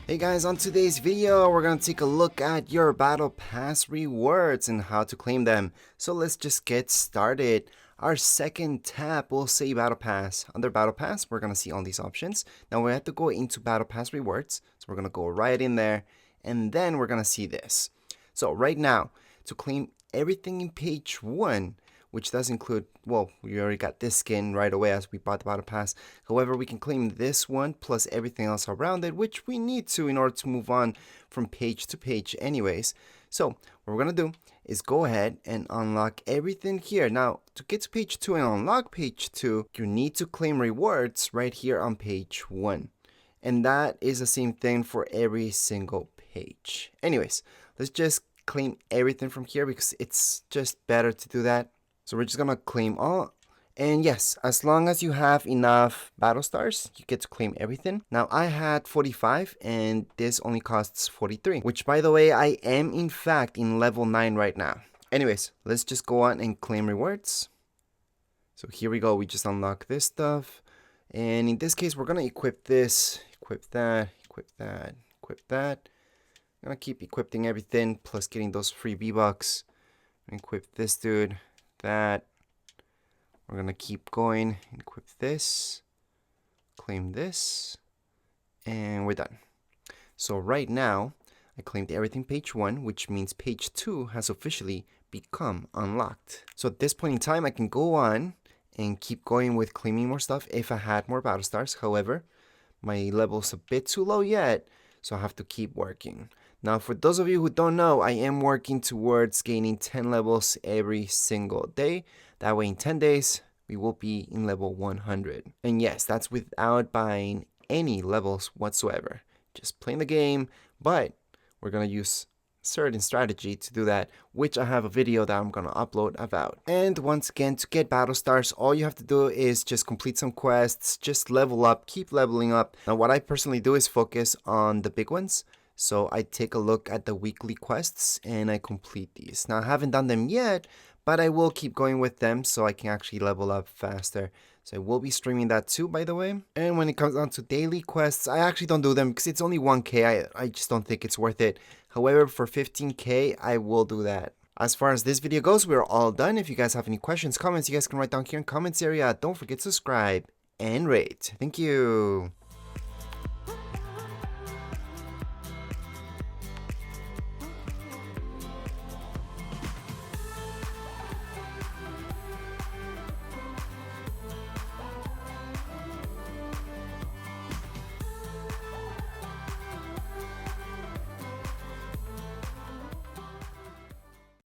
Hey guys, on today's video, we're gonna take a look at your Battle Pass rewards and how to claim them. So let's just get started. Our second tab will say Battle Pass. Under Battle Pass, we're gonna see all these options. Now we have to go into Battle Pass rewards. So we're gonna go right in there and then we're gonna see this. So right now, to claim everything in page 1, which does include, well, we already got this skin right away as we bought the Battle Pass. However, we can claim this one plus everything else around it, which we need to in order to move on from page to page anyways. So what we're going to do is go ahead and unlock everything here. Now, to get to page 2 and unlock page 2, you need to claim rewards right here on page 1. And that is the same thing for every single page. Anyways, let's just claim everything from here because it's just better to do that. So we're just gonna claim all, and yes, as long as you have enough battle stars, you get to claim everything. Now I had 45 and this only costs 43, which by the way, I am in fact in level 9 right now. Anyways, let's just go on and claim rewards. So here we go, we just unlock this stuff. And in this case, we're gonna equip this, equip that, equip that, equip that. I'm gonna keep equipping everything, plus getting those free V-Bucks. Equip this dude. That we're gonna keep going, equip this, claim this, and we're done. So right now I claimed everything page 1, which means page 2 has officially become unlocked. So at this point in time I can go on and keep going with claiming more stuff if I had more battle stars. However, my level's a bit too low yet, so I have to keep working. Now, for those of you who don't know, I am working towards gaining 10 levels every single day. That way, in 10 days, we will be in level 100. And yes, that's without buying any levels whatsoever. Just playing the game, but we're going to use certain strategy to do that, which I have a video that I'm going to upload about. And once again, to get battle stars, all you have to do is just complete some quests, just level up, keep leveling up. Now, what I personally do is focus on the big ones. So I take a look at the weekly quests and I complete these. Now I haven't done them yet, but I will keep going with them so I can actually level up faster. So I will be streaming that too, by the way. And when it comes down to daily quests, I actually don't do them because it's only 1k. I just don't think it's worth it. However, for 15k, I will do that. As far as this video goes, we're all done. If you guys have any questions, comments, you guys can write down here in the comments area. Don't forget to subscribe and rate. Thank you.